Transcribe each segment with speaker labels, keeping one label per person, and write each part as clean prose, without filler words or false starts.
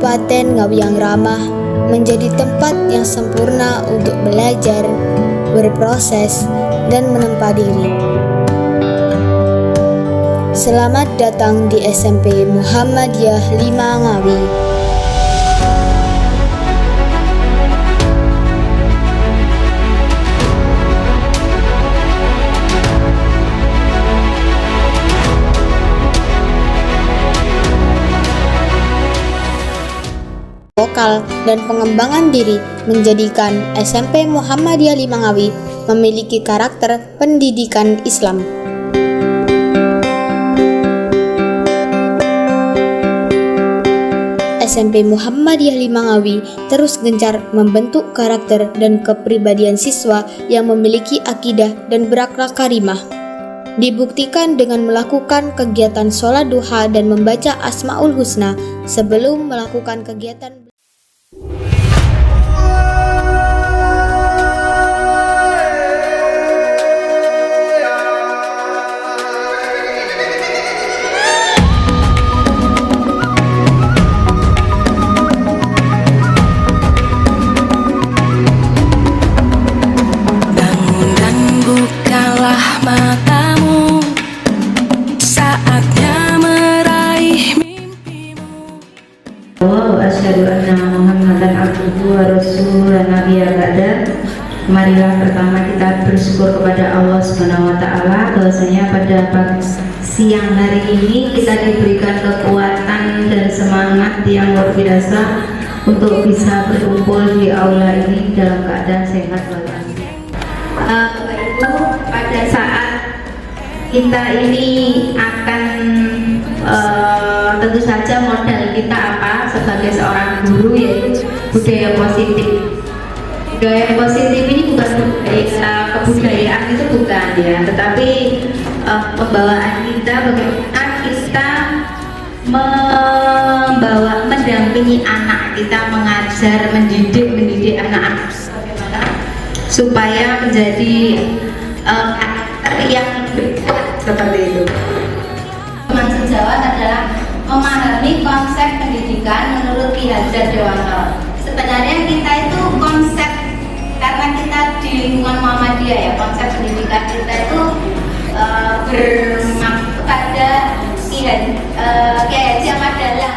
Speaker 1: Kabupaten Ngawi yang ramah, menjadi tempat yang sempurna untuk belajar, berproses, dan menempa diri. Selamat datang di SMP Muhammadiyah 5 Ngawi. Vokal dan pengembangan diri menjadikan SMP Muhammadiyah 5 Ngawi memiliki karakter pendidikan Islam. SMP Muhammadiyah 5 Ngawi terus gencar membentuk karakter dan kepribadian siswa yang memiliki akidah dan berakhlak karimah. Dibuktikan dengan melakukan kegiatan sholat duha dan membaca Asmaul Husna sebelum melakukan kegiatan.
Speaker 2: Asyhadu anna Muhammadan abduhu wa rasuluhu la nabiyya ba'da. Marilah pertama kita bersyukur kepada Allah Subhanahu wa taala bahwasanya pada siang hari ini kita diberikan kekuatan dan semangat yang luar biasa untuk bisa berkumpul di aula ini dalam keadaan sehat walafiat. Bapak Ibu, pada saat kita ini akan tentu saja modal kita apa sebagai seorang guru, yaitu budaya positif. Budaya positif ini bukan budaya kebudayaan, itu bukan ya, tetapi pembawaan kita bagaimana kita mendampingi anak kita, mengajar, mendidik anak-anak bagaimana supaya menjadi karakter yang seperti itu. Maksud Jawa adalah memahami konsep pendidikan menurut Ki Hajar Dewantara. Sebenarnya kita itu konsep, karena kita di lingkungan Muhammadiyah ya, konsep pendidikan kita itu bermaksud pada Ki Haji Ahmad Dahlan,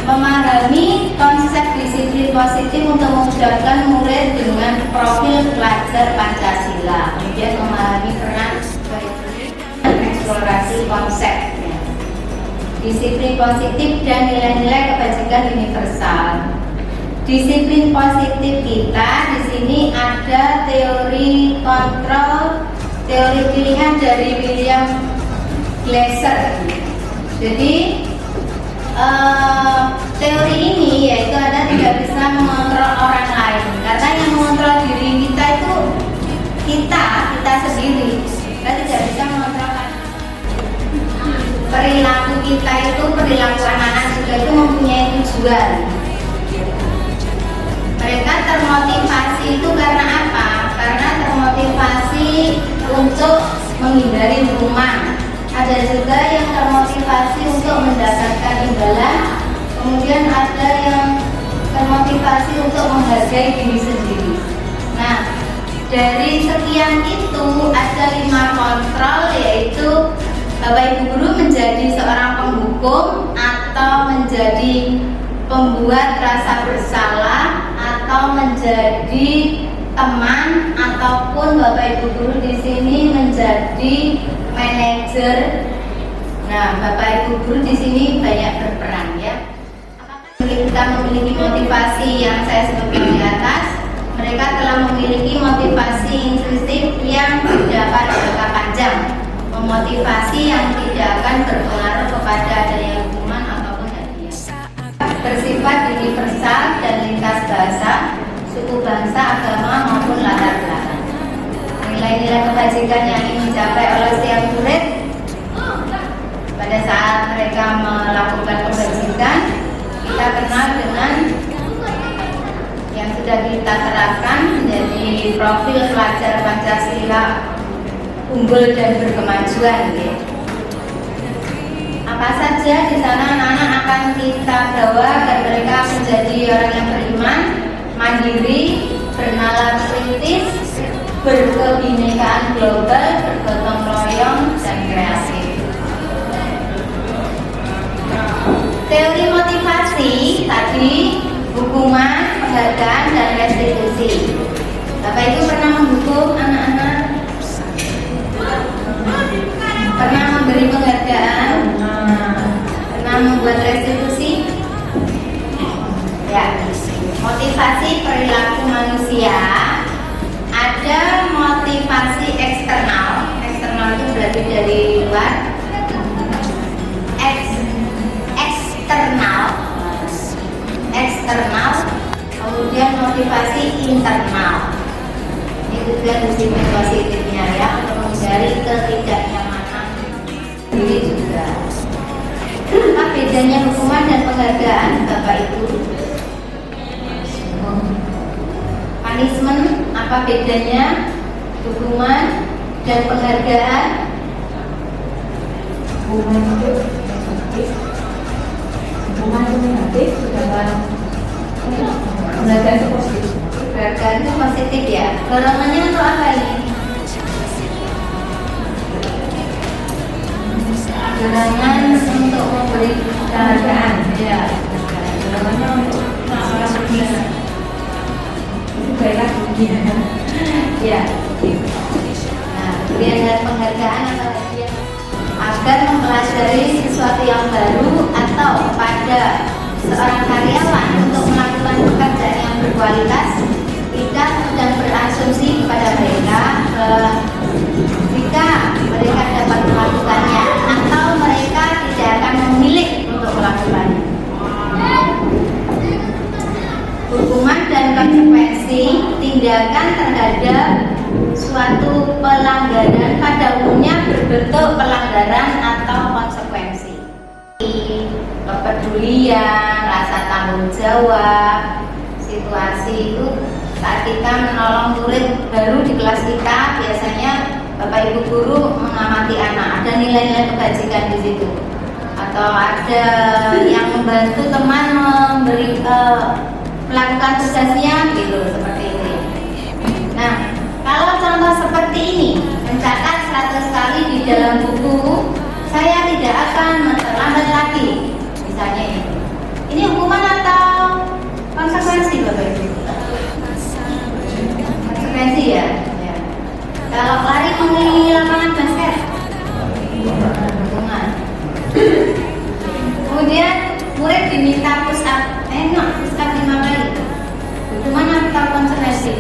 Speaker 2: memahami konsep disiplin positif untuk memudahkan murid dengan profil pelajar Pancasila, kemudian memahami peran eksplorasi konsep disiplin positif dan nilai-nilai kebajikan universal. Disiplin positif kita di sini ada teori kontrol, teori pilihan dari William Glasser. Jadi teori ini yaitu Anda tidak bisa mengontrol orang lain, karena yang mengontrol diri kita itu kita sendiri. Kita tidak bisa mengontrol perilaku kita itu, perilaku anak-anak juga itu mempunyai tujuan. Mereka termotivasi itu karena apa? Karena termotivasi untuk menghindari hukuman. Ada juga yang termotivasi untuk mendapatkan imbalan. Kemudian ada yang termotivasi untuk menghargai diri sendiri. Nah, dari sekian itu ada 5 kontrol, yaitu Bapak Ibu Guru menjadi seorang penghukum atau menjadi pembuat rasa bersalah atau menjadi teman, ataupun Bapak Ibu Guru di sini menjadi manajer. Nah, Bapak Ibu Guru di sini banyak berperan ya. Apakah kita memiliki motivasi yang saya sebutkan di atas? Mereka telah memiliki motivasi intrinsik yang dapat jangka panjang, memotivasi yang tidak akan berpengaruh kepada adanya hukuman ataupun hadiah, bersifat universal dan lintas bahasa, suku bangsa, agama maupun latar belakang. Nilai-nilai kebajikan yang ingin dicapai oleh setiap murid pada saat mereka melakukan kebajikan, kita kenal dengan yang sudah kita terapkan menjadi profil pelajar Pancasila unggul dan berkemajuan. Apa saja di sana anak-anak akan kita bawa agar mereka menjadi orang yang beriman, mandiri, bernalar kritis, berkebinekaan global, bergotong royong, dan kreatif. Teori motivasi tadi hukuman, penghargaan, dan restitusi. Bapak Ibu pernah menghukum anak-anak? Pernah memberi penghargaan? Pernah membuat restitusi? Ya. Motivasi perilaku manusia. Ada motivasi eksternal. Eksternal itu berarti dari luar. Eksternal, kemudian motivasi internal. Itu juga sisi positifnya ya, untuk menghindari ketidaknyamanan diri juga. Apa bedanya hukuman dan penghargaan, Bapak Ibu? Punishment, apa bedanya hukuman dan penghargaan?
Speaker 3: Hukuman itu negatif, sedangkan penghargaan itu positif.
Speaker 2: Penghargaan itu positif ya. Dorongannya untuk apa ini? Dorongan untuk memberi penghargaan. Ya.
Speaker 3: Dorongannya untuk orang berbina. Itu baiklah begini.
Speaker 2: Ya. Nah, kemudian dan penghargaan apa lagi ya? Agar mempelajari sesuatu yang baru atau pada seorang karyawan untuk melakukan pekerjaan yang berkualitas, kita sedang berasumsi kepada mereka jika mereka dapat melakukannya atau mereka tidak akan memilih untuk melakukannya. Hukuman dan konsekuensi tindakan terhadap suatu pelanggaran pada umumnya berbentuk pelanggaran atau konsekuensi. Kepedulian, rasa tanggung jawab, situasi itu saat kita menolong murid baru di kelas kita, biasanya Bapak Ibu guru mengamati anak, ada nilai-nilai kebajikan di situ, atau ada yang membantu teman melakukan tugasnya gitu, seperti ini. Nah, kalau contoh seperti ini, mencatat 100 kali di dalam buku, saya tidak akan terlambat lagi. Misalnya ini. Ini hukuman atau konsekuensi, Bapak Ibu? Konsekuensi ya. Ya. Kalau lari mengelilingi lapangan basket, hukuman. Kemudian murid diminta push up, push up 5 kali. Hukuman atau konsekuensi?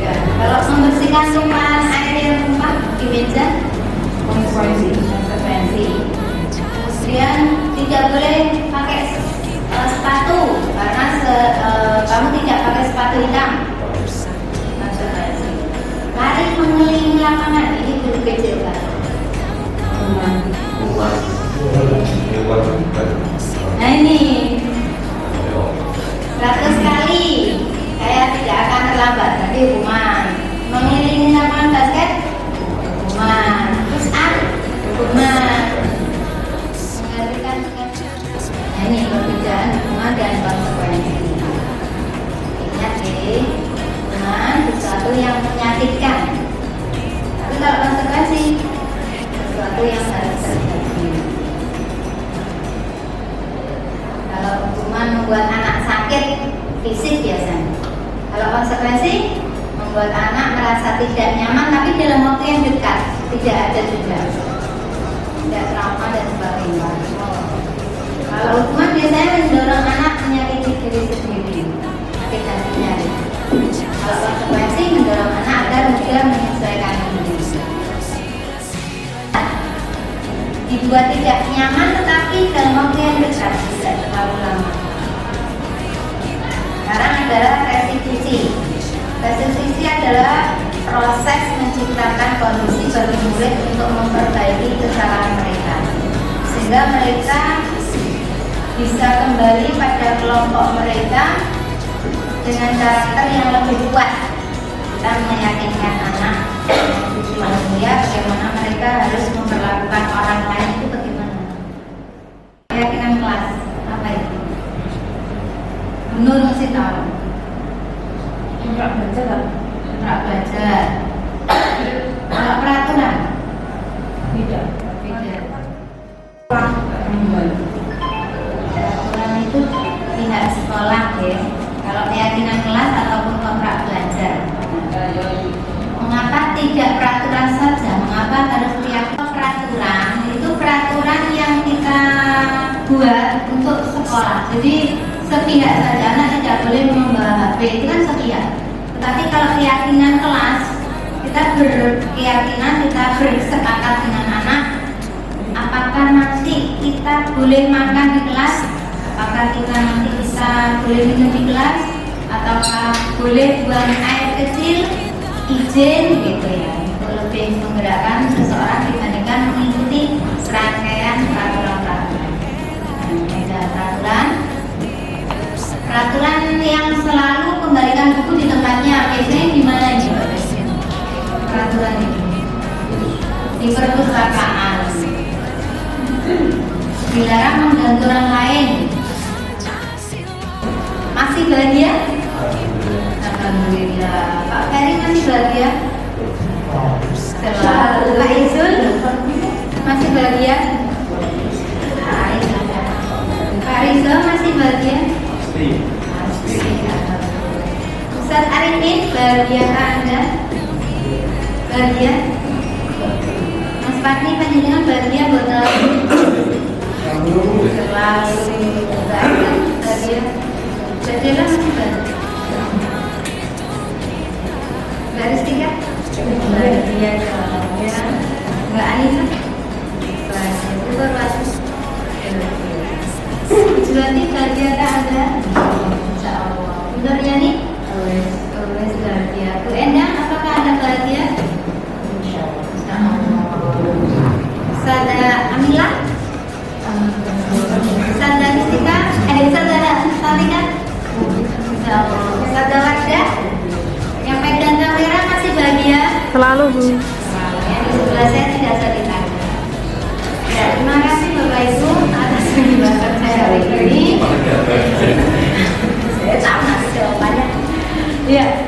Speaker 2: Ya. Kalau membersihkan tumpahan air yang tumpah di meja, konsekuensi. Kemudian tidak boleh pakai sepatu karena kamu tidak pakai sepatu hitam, konsekuensi. Lari mengelilingi lapangan, ini guru kecil kan? Nah ini 100 kali saya tidak akan terlambat, jadi hukuman. Mengelilingi lapangan basket, hukuman. Push up, hukuman. Menggantikan tugas. Nah ini perbedaan hukuman dan konsekuensi. Ingat ya, hukuman sesuatu yang menyakitkan. Tapi kalau konsekuensi, sesuatu yang harus terjadi. Kalau hukuman membuat anak sakit fisik biasanya. Kalau konsekuensi membuat anak merasa tidak nyaman tapi dalam waktu yang dekat, tidak ada juga, tidak trauma dan sebagainya. Kalau hukuman biasanya mendorong anak menyakiti diri sendiri, sakit hatinya. Kalau konsekuensi mendorong anak agar mudah menyesuaikan diri. Dibuat tidak nyaman tetapi dalam waktu yang dekat, tidak terlalu lama. Sekarang adalah restitusi. Restitusi adalah proses menciptakan kondisi bagi murid untuk memperbaiki kesalahan mereka, sehingga mereka bisa kembali pada kelompok mereka dengan karakter yang lebih kuat. Kita meyakinkan anak manusia, bagaimana mereka harus memperlakukan orang lain itu bagaimana. Keyakinan kelas apa itu? Menurut masih tahu.
Speaker 3: Enggak baca lah.
Speaker 2: Enggak belajar. Kalau peraturan
Speaker 3: Tidak.
Speaker 2: beda.
Speaker 3: Kembali.
Speaker 2: Peraturan itu pihak sekolah ya. Kalau keyakinan kelas ataupun kontrak belajar. Mengapa tidak peraturan saja? Mengapa harus keyakinan peraturan? Itu peraturan yang kita buat untuk sekolah. Jadi sepihak saja, anak tidak boleh membawa HP, itu kan sepihak. Tetapi kalau keyakinan kelas, kita berkeyakinan, kita bersepakat dengan anak, apakah nanti kita boleh makan di kelas, apakah kita nanti bisa boleh minum di kelas, ataukah boleh buang air kecil, izin gitu ya. Itu lebih menggerakkan seseorang dibandingkan mengikuti serangkaian peraturan-peraturan. Ada peraturan yang selalu kembalikan buku di tempatnya. Biasanya gimana ini Pak Presiden? Peraturan ini di perpustakaan, dilarang mengganggu orang lain. Masih bahagia? Alhamdulillah. Pak Ferry masih bahagia? Selalu. Pak Izul masih bahagia? Pak Rizal masih bahagia? Ustaz Arifin, bahagia Anda? Bahagia? Mas Fatni, panjenengan bahagia botol? Selalu bahagia. Jadilah masih bahagia. Mbak Ristika? Bahagia ya. Mbak Anissa? Bahagia. Itu baru Juwati bahagia tak ada? Insya Allah. Benar ya nih? Always bahagia. Bu Endang, apakah Anda bahagia? Insya Allah. Sada Amila? Sada Ristika? Sada Salika? Insya Allah. Sada Wardah? Yang pegang kamera masih bahagia?
Speaker 4: Selalu, Bu.
Speaker 2: Yang di sebelah saya tidak saya ditanya. Ya, terima kasih Bapak Ibu atas penjelasan saya hari ini. Saya tahu nanti jawabannya. Ya.